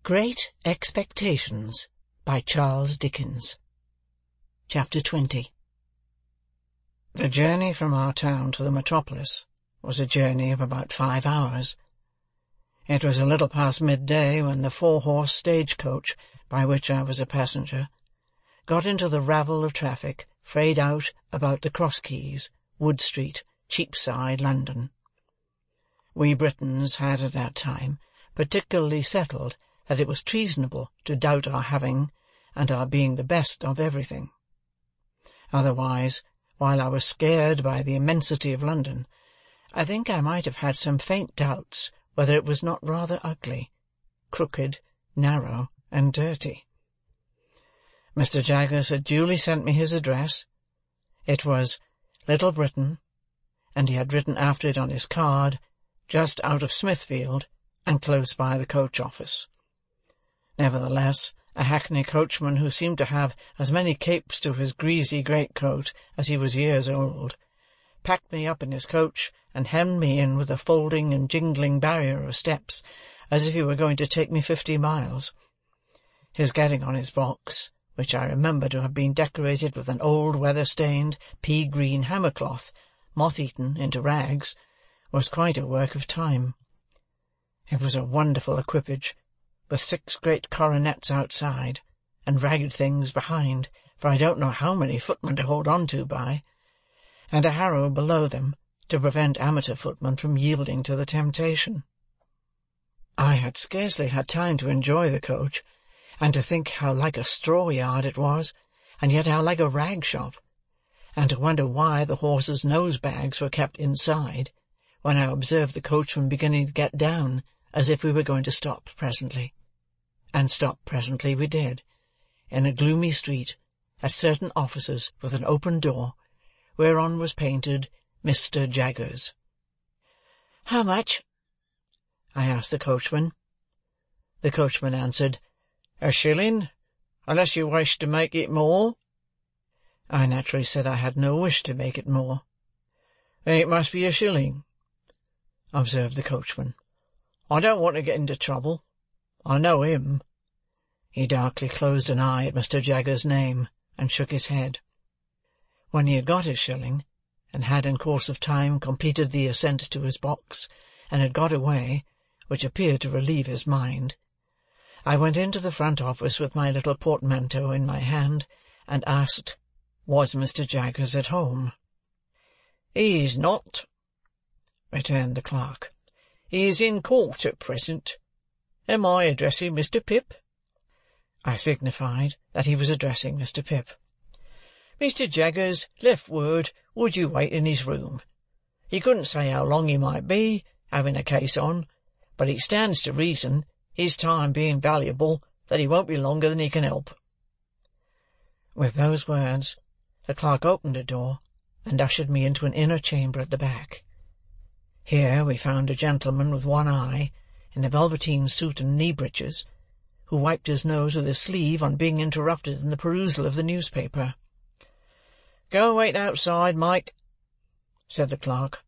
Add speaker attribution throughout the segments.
Speaker 1: Great Expectations by Charles Dickens. Chapter 20. The journey from our town to the metropolis was a journey of about 5 hours. It was a little past midday when the 4-horse stage-coach, by which I was a passenger, got into the ravel of traffic frayed out about the Cross-Keys, Wood Street, Cheapside, London. We Britons had at that time particularly settled that it was treasonable to doubt our having and our being the best of everything. Otherwise, while I was scared by the immensity of London, I think I might have had some faint doubts whether it was not rather ugly, crooked, narrow, and dirty. Mr. Jaggers had duly sent me his address. It was Little Britain, and he had written after it on his card, just out of Smithfield, and close by the coach-office. Nevertheless, a hackney coachman who seemed to have as many capes to his greasy great-coat as he was years old, packed me up in his coach and hemmed me in with a folding and jingling barrier of steps, as if he were going to take me 50 miles. His getting on his box, which I remember to have been decorated with an old weather-stained pea-green hammer-cloth, moth-eaten into rags, was quite a work of time. It was a wonderful equipage, with 6 great coronets outside, and ragged things behind, for I don't know how many footmen to hold on to by, and a harrow below them, to prevent amateur footmen from yielding to the temptation. I had scarcely had time to enjoy the coach, and to think how like a straw-yard it was, and yet how like a rag-shop, and to wonder why the horses' nose-bags were kept inside, when I observed the coachman beginning to get down, as if we were going to stop presently. And stop presently we did, in a gloomy street, at certain offices with an open door, whereon was painted Mr. Jaggers. "How much?" I asked the coachman. The coachman answered, "A shilling, unless you wish to make it more." I naturally said I had no wish to make it more. "It must be a shilling," observed the coachman. "I don't want to get into trouble. I know him." He darkly closed an eye at Mr. Jaggers's name, and shook his head. When he had got his shilling, and had in course of time completed the ascent to his box, and had got away, which appeared to relieve his mind, I went into the front office with my little portmanteau in my hand, and asked, was Mr. Jaggers at home? "He is not," returned the clerk. "He is in court at present. Am I addressing Mr. Pip?" I signified that he was addressing Mr. Pip. "Mr. Jaggers left word would you wait in his room. He couldn't say how long he might be, having a case on, but it stands to reason, his time being valuable, that he won't be longer than he can help." With those words, the clerk opened a door, and ushered me into an inner chamber at the back. Here we found a gentleman with one eye, in a velveteen suit and knee-breeches, who wiped his nose with his sleeve on being interrupted in the perusal of the newspaper. "Go and wait outside, Mike," said the clerk.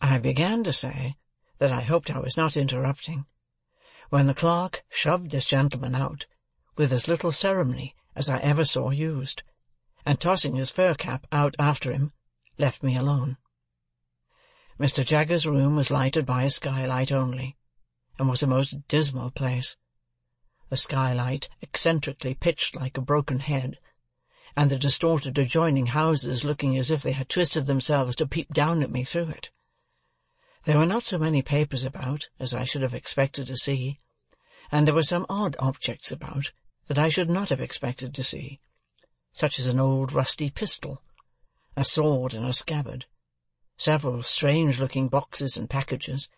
Speaker 1: I began to say that I hoped I was not interrupting, when the clerk shoved this gentleman out, with as little ceremony as I ever saw used, and tossing his fur cap out after him, left me alone. Mr. Jaggers's room was lighted by a skylight only, and was a most dismal place. The skylight eccentrically pitched like a broken head, and the distorted adjoining houses looking as if they had twisted themselves to peep down at me through it. There were not so many papers about as I should have expected to see, and there were some odd objects about that I should not have expected to see, such as an old rusty pistol, a sword in a scabbard, several strange-looking boxes and packages,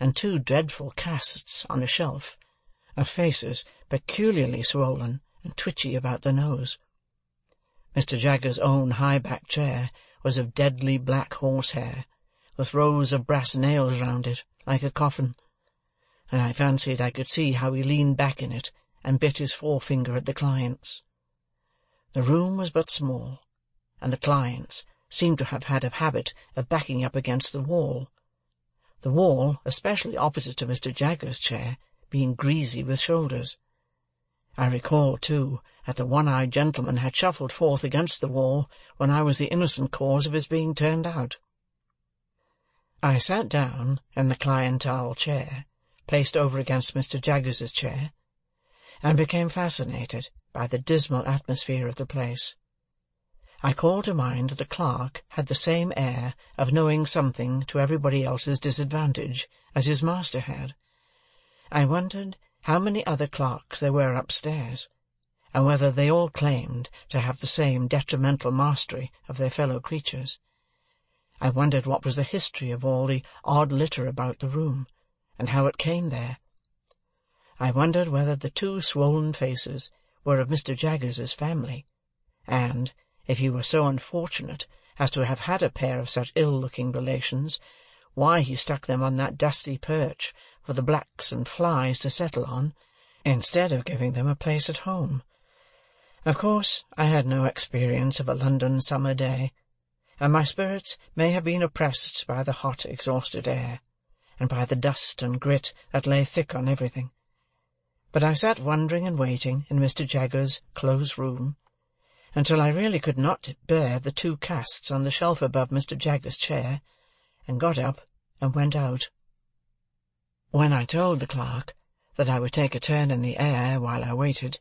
Speaker 1: and 2 dreadful casts on a shelf, of faces peculiarly swollen and twitchy about the nose. Mr. Jaggers's own high-backed chair was of deadly black horsehair, with rows of brass nails round it, like a coffin, and I fancied I could see how he leaned back in it and bit his forefinger at the clients. The room was but small, and the clients seemed to have had a habit of backing up against the wall, especially opposite to Mr. Jaggers's chair, being greasy with shoulders. I recalled, too, that the one-eyed gentleman had shuffled forth against the wall when I was the innocent cause of his being turned out. I sat down in the clientele chair, placed over against Mr. Jaggers's chair, and became fascinated by the dismal atmosphere of the place. I called to mind that the clerk had the same air of knowing something to everybody else's disadvantage as his master had. I wondered how many other clerks there were upstairs, and whether they all claimed to have the same detrimental mastery of their fellow creatures. I wondered what was the history of all the odd litter about the room, and how it came there. I wondered whether the two swollen faces were of Mr. Jaggers's family, and, if he were so unfortunate as to have had a pair of such ill-looking relations, why he stuck them on that dusty perch for the blacks and flies to settle on, instead of giving them a place at home. Of course, I had no experience of a London summer day, and my spirits may have been oppressed by the hot, exhausted air, and by the dust and grit that lay thick on everything. But I sat wondering and waiting in Mr. Jaggers's close room, until I really could not bear the two casts on the shelf above Mr. Jaggers's chair, and got up and went out. When I told the clerk that I would take a turn in the air while I waited,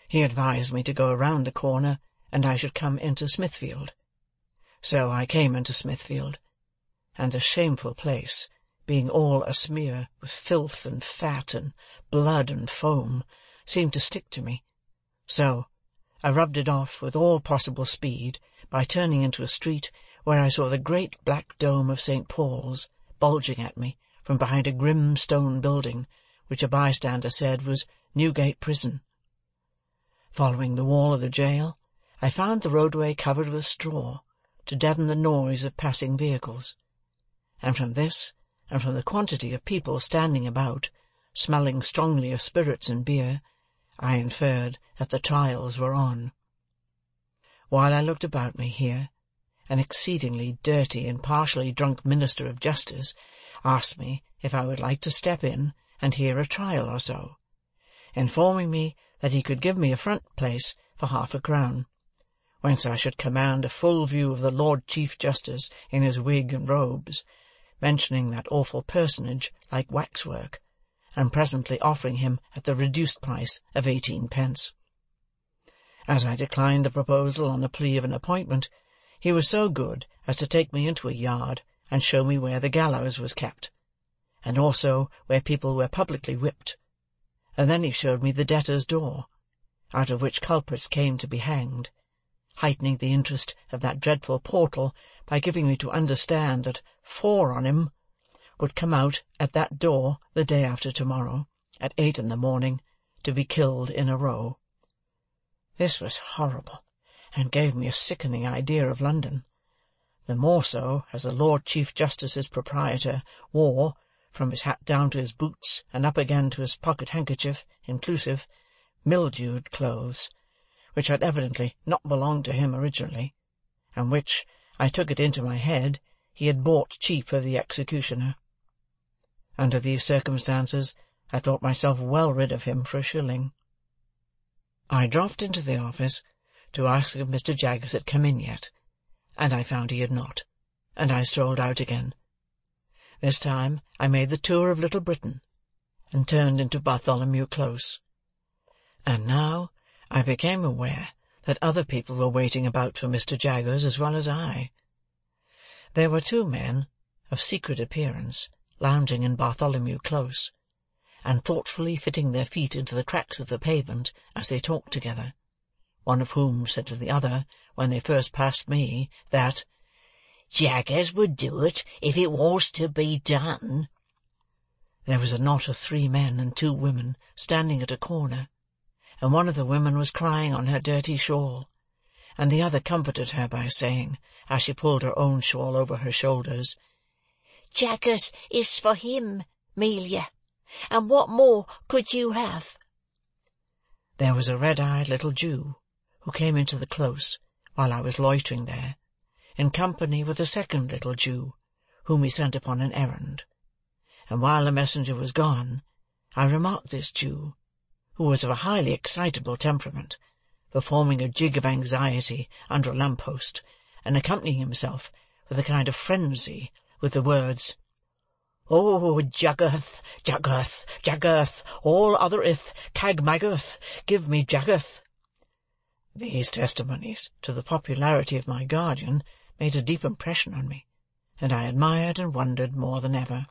Speaker 1: he advised me to go round the corner, and I should come into Smithfield. So I came into Smithfield, and the shameful place, being all asmear with filth and fat and blood and foam, seemed to stick to me. So I rubbed it off with all possible speed by turning into a street where I saw the great black dome of St. Paul's bulging at me from behind a grim stone building, which a bystander said was Newgate Prison. Following the wall of the jail, I found the roadway covered with straw, to deaden the noise of passing vehicles, and from this, and from the quantity of people standing about, smelling strongly of spirits and beer, I inferred that the trials were on. While I looked about me here, an exceedingly dirty and partially drunk minister of justice asked me if I would like to step in and hear a trial or so, informing me that he could give me a front place for £0.50, whence I should command a full view of the Lord Chief Justice in his wig and robes, mentioning that awful personage like waxwork, and presently offering him at the reduced price of 18p. As I declined the proposal on the plea of an appointment, he was so good as to take me into a yard and show me where the gallows was kept, and also where people were publicly whipped, and then he showed me the debtor's door, out of which culprits came to be hanged, heightening the interest of that dreadful portal by giving me to understand that 4 on him would come out at that door the day after tomorrow, at 8 in the morning, to be killed in a row. This was horrible, and gave me a sickening idea of London, the more so as the Lord Chief Justice's proprietor wore, from his hat down to his boots and up again to his pocket-handkerchief inclusive, mildewed clothes, which had evidently not belonged to him originally, and which, I took it into my head, he had bought cheap of the executioner. Under these circumstances, I thought myself well rid of him for £1. I dropped into the office to ask if Mr. Jaggers had come in yet, and I found he had not, and I strolled out again. This time I made the tour of Little Britain, and turned into Bartholomew Close. And now I became aware that other people were waiting about for Mr. Jaggers as well as I. There were 2 men, of secret appearance, lounging in Bartholomew Close, and thoughtfully fitting their feet into the cracks of the pavement as they talked together, one of whom said to the other, when they first passed me, that "Jaggers would do it if it was to be done." There was a knot of 3 men and 2 women standing at a corner, and one of the women was crying on her dirty shawl, and the other comforted her by saying, as she pulled her own shawl over her shoulders, "Jaggers is for him, 'Melia, and what more could you have?" There was a red-eyed little Jew, who came into the Close while I was loitering there, in company with a second little Jew, whom he sent upon an errand, and while the messenger was gone, I remarked this Jew, who was of a highly excitable temperament, performing a jig of anxiety under a lamp-post, and accompanying himself with a kind of frenzy with the words, "Oh, Jaggerth, Jaggerth, Jaggerth, all other ith, Cagmaggerth, give me Jaggerth." These testimonies to the popularity of my guardian made a deep impression on me, and I admired and wondered more than ever.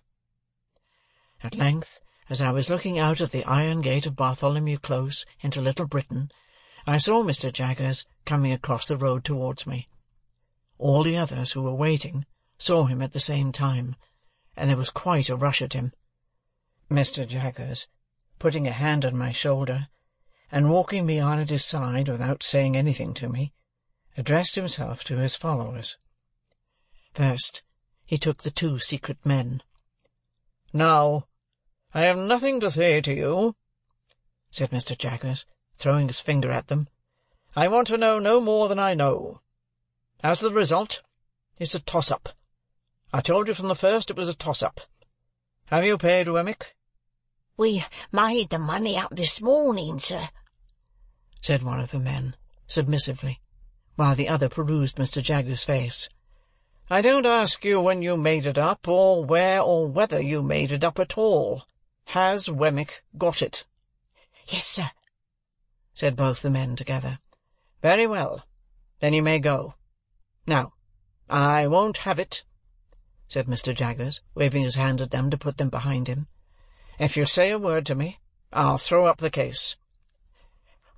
Speaker 1: At length, as I was looking out at the iron gate of Bartholomew Close into Little Britain, I saw Mr. Jaggers coming across the road towards me. All the others who were waiting saw him at the same time, and there was quite a rush at him. Mr. Jaggers, putting a hand on my shoulder, and walking me on at his side without saying anything to me, addressed himself to his followers. First, he took the two secret men. "Now, I have nothing to say to you," said Mr. Jaggers, throwing his finger at them. "I want to know no more than I know. As the result, it's a toss-up. I told you from the first it was a toss-up. Have you paid Wemmick?"
Speaker 2: "We made the money up this morning, sir,"
Speaker 1: said one of the men, submissively, while the other perused Mr. Jaggers's face. "I don't ask you when you made it up, or where or whether you made it up at all. Has Wemmick got it?"
Speaker 2: "Yes, sir,"
Speaker 1: said both the men together. "Very well. Then you may go. Now, I won't have it," said Mr. Jaggers, waving his hand at them to put them behind him. "If you say a word to me, I'll throw up the case."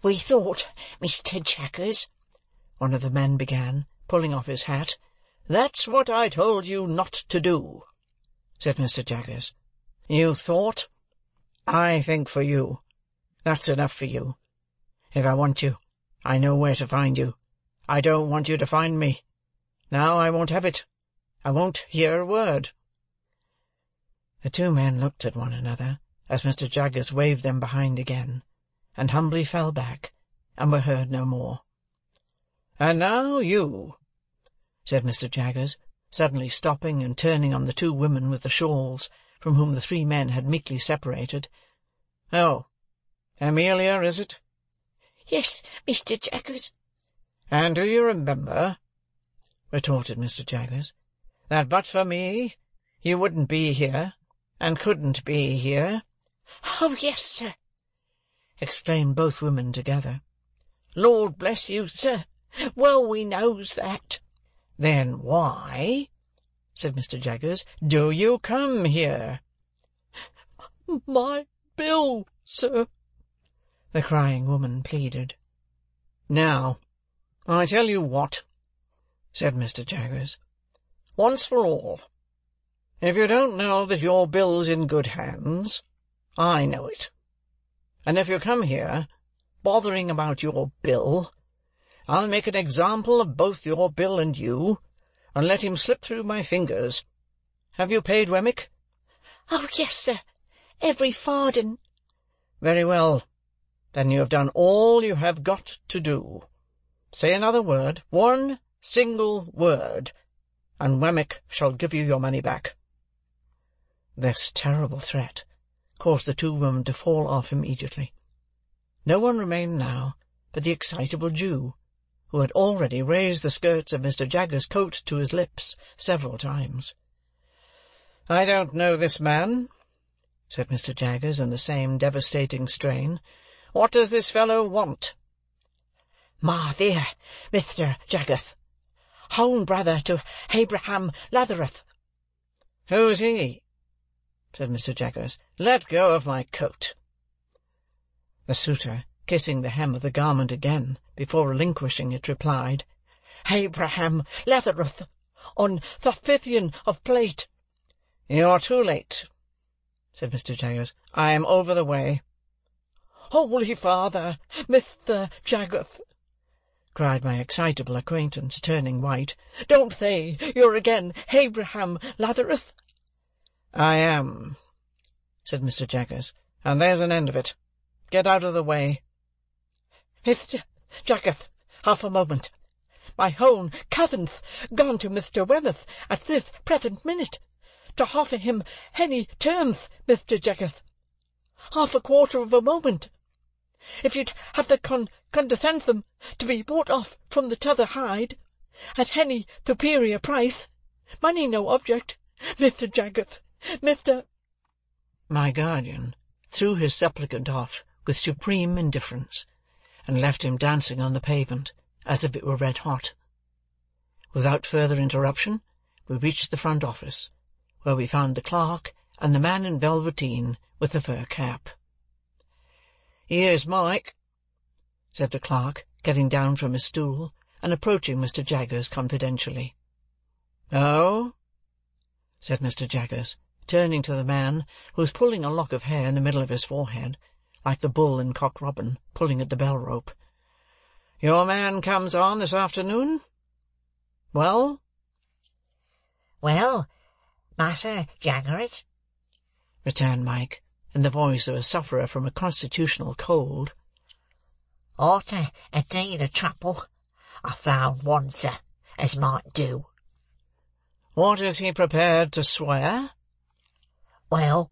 Speaker 2: "We thought, Mr. Jaggers," one of the men began, pulling off his hat.
Speaker 1: "That's what I told you not to do," said Mr. Jaggers. "You thought? I think for you. That's enough for you. If I want you, I know where to find you. I don't want you to find me. Now I won't have it. I won't hear a word." The two men looked at one another as Mr. Jaggers waved them behind again, and humbly fell back, and were heard no more. "And now you," said Mr. Jaggers, suddenly stopping and turning on the two women with the shawls, from whom the three men had meekly separated. "Oh, Amelia, is it?"
Speaker 2: "Yes, Mr. Jaggers."
Speaker 1: "And do you remember," retorted Mr. Jaggers, "that but for me you wouldn't be here, and couldn't be here?"
Speaker 2: "Oh, yes, sir,"
Speaker 1: exclaimed both women together.
Speaker 2: "Lord bless you, sir, well we knows that."
Speaker 1: "Then why," said Mr. Jaggers, "do you come here?"
Speaker 2: "My bill, sir,"
Speaker 1: the crying woman pleaded. "Now, I tell you what," said Mr. Jaggers, "once for all, if you don't know that your bill's in good hands, I know it. And if you come here, bothering about your bill, I'll make an example of both your bill and you, and let him slip through my fingers. Have you paid Wemmick?"
Speaker 2: "Oh, yes, sir, every farden."
Speaker 1: "Very well. Then you have done all you have got to do. Say another word, one single word, and Wemmick shall give you your money back." This terrible threat caused the two women to fall off immediately. No one remained now but the excitable Jew, who had already raised the skirts of Mr. Jaggers's coat to his lips several times. "I don't know this man," said Mr. Jaggers in the same devastating strain. "What does this fellow want?"
Speaker 2: "My dear Mr. Jaggers, own brother to Abraham Lathereth."
Speaker 1: "Who's he?" said Mr. Jaggers. "Let go of my coat." The suitor, kissing the hem of the garment again before relinquishing it, replied,
Speaker 2: "Abraham Lathereth, on the Pythian of plate."
Speaker 1: "You're too late," said Mr. Jaggers. "I am over the way."
Speaker 2: "Holy Father, Mr. Jaggers,"
Speaker 1: cried my excitable acquaintance, turning white,
Speaker 2: "don't say you're again Abraham Lathereth."
Speaker 1: "I am," said Mr. Jaggers, "and there's an end of it. Get out of the way."
Speaker 2: "Mr. Jaggers, half a moment. My own cousin's gone to Mr. Wemmick at this present minute, to offer him any terms, Mr. Jaggers. half a quarter of a moment. If you'd have the condescend them to be bought off from the t'other hide, at any superior price, money no object, Mr. Jaggers, Mr—"
Speaker 1: My guardian threw his supplicant off with supreme indifference, and left him dancing on the pavement as if it were red-hot. Without further interruption, we reached the front office, where we found the clerk and the man in velveteen with the fur cap. "Here's Mike," said the clerk, getting down from his stool, and approaching Mr. Jaggers confidentially. "Oh?" said Mr. Jaggers, turning to the man, who was pulling a lock of hair in the middle of his forehead, like the bull in Cock Robin pulling at the bell-rope. "Your man comes on this afternoon? Well?"
Speaker 3: "Well, Master Jaggers,"
Speaker 1: returned Mike, in the voice of a sufferer from a constitutional cold,
Speaker 3: "arter a deal of trouble, I found one, sir, as might do."
Speaker 1: "What is he prepared to swear?"
Speaker 3: "Well,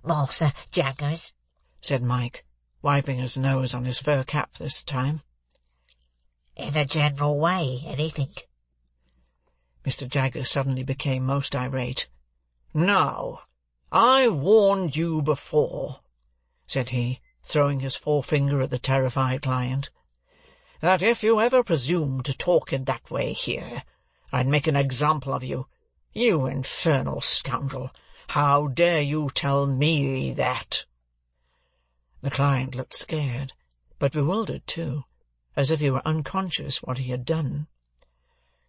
Speaker 3: Master Jaggers,"
Speaker 1: said Mike, wiping his nose on his fur cap this time.
Speaker 3: "in a general way, anything."
Speaker 1: Mr. Jaggers suddenly became most irate. "Now, I warned you before," said he, throwing his forefinger at the terrified client, "that if you ever presumed to talk in that way here, I'd make an example of you. You infernal scoundrel! How dare you tell me that?" The client looked scared, but bewildered too, as if he were unconscious what he had done.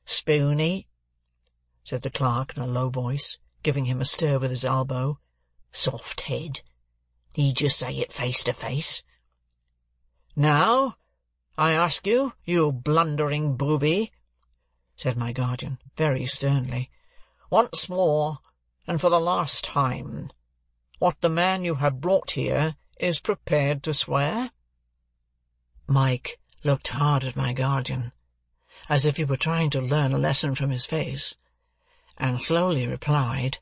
Speaker 1: "Spoony," said the clerk in a low voice, giving him a stir with his elbow. "Soft head. Need you say it face to face?" "Now, I ask you, you blundering booby," said my guardian, very sternly, "once more, and for the last time, what the man you have brought here is prepared to swear?" Mike looked hard at my guardian, as if he were trying to learn a lesson from his face, and slowly replied,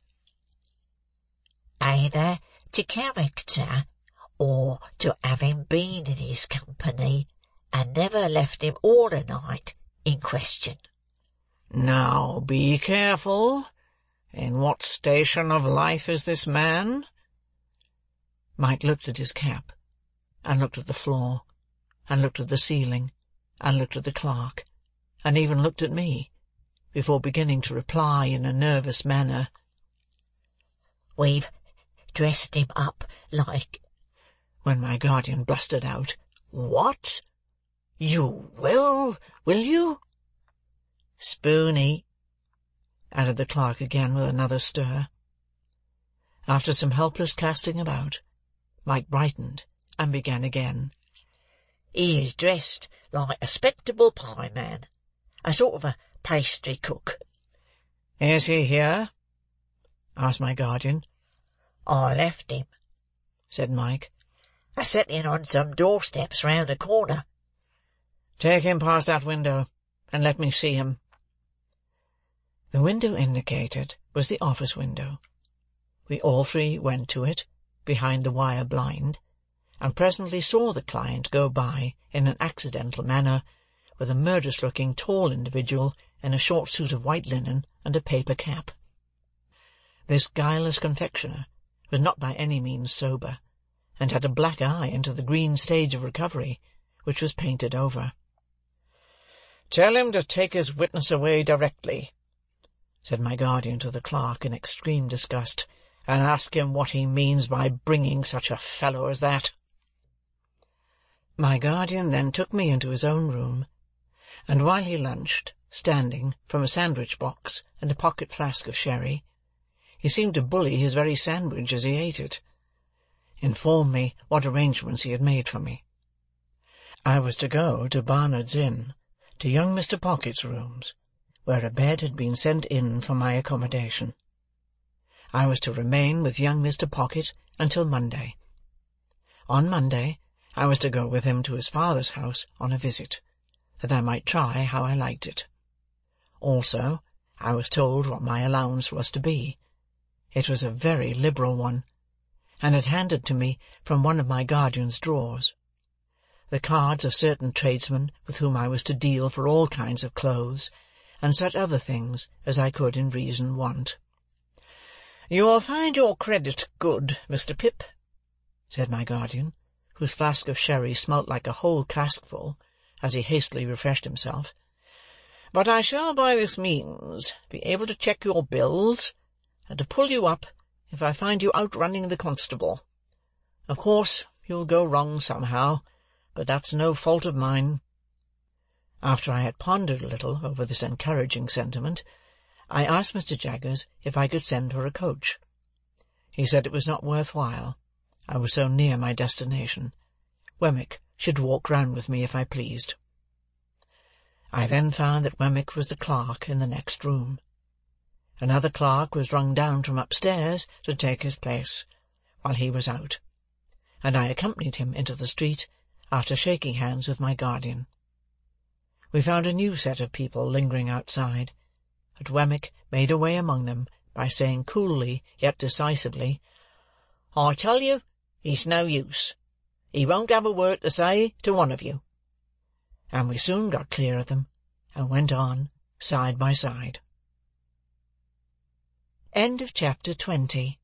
Speaker 3: "Either to character, or to having been in his company, and never left him all the night in question."
Speaker 1: "Now be careful. In what station of life is this man?" Mike looked at his cap, and looked at the floor, and looked at the ceiling, and looked at the clerk, and even looked at me, before beginning to reply in a nervous manner,
Speaker 3: "We've dressed him up like—"
Speaker 1: when my guardian blustered out, "What? You will you?" "Spoony," added the clerk again with another stir. After some helpless casting about, Mike brightened, and began again.
Speaker 3: "He is dressed like a spectable pie-man, a sort of a pastry cook."
Speaker 1: "Is he here?" asked my guardian.
Speaker 3: "I left him,"
Speaker 1: said Mike.
Speaker 3: "a-setting on some doorsteps round the corner."
Speaker 1: "Take him past that window, and let me see him." The window indicated was the office window. We all three went to it, behind the wire blind, and presently saw the client go by in an accidental manner, with a murderous-looking tall individual in a short suit of white linen and a paper cap. This guileless confectioner was not by any means sober, and had a black eye into the green stage of recovery, which was painted over. "Tell him to take his witness away directly," said my guardian to the clerk in extreme disgust, "and ask him what he means by bringing such a fellow as that." My guardian then took me into his own room, and while he lunched, standing from a sandwich-box and a pocket-flask of sherry, he seemed to bully his very sandwich as he ate it, informed me what arrangements he had made for me. I was to go to Barnard's Inn, to young Mr. Pocket's rooms, where a bed had been sent in for my accommodation. I was to remain with young Mr. Pocket until Monday. On Monday I was to go with him to his father's house on a visit, that I might try how I liked it. Also, I was told what my allowance was to be. It was a very liberal one, and had handed to me from one of my guardian's drawers the cards of certain tradesmen with whom I was to deal for all kinds of clothes, and such other things as I could in reason want. "You will find your credit good, Mr. Pip," said my guardian, whose flask of sherry smelt like a whole caskful, as he hastily refreshed himself. "But I shall by this means be able to check your bills, and to pull you up if I find you outrunning the constable. Of course you'll go wrong somehow, but that's no fault of mine." After I had pondered a little over this encouraging sentiment, I asked Mr. Jaggers if I could send for a coach. He said it was not worth while. I was so near my destination. Wemmick should walk round with me if I pleased. I then found that Wemmick was the clerk in the next room. Another clerk was rung down from upstairs to take his place, while he was out, and I accompanied him into the street, after shaking hands with my guardian. We found a new set of people lingering outside, but Wemmick made a way among them by saying coolly yet decisively, "I tell you, it's no use. He won't have a word to say to one of you." And we soon got clear of them, and went on side by side. Chapter 20.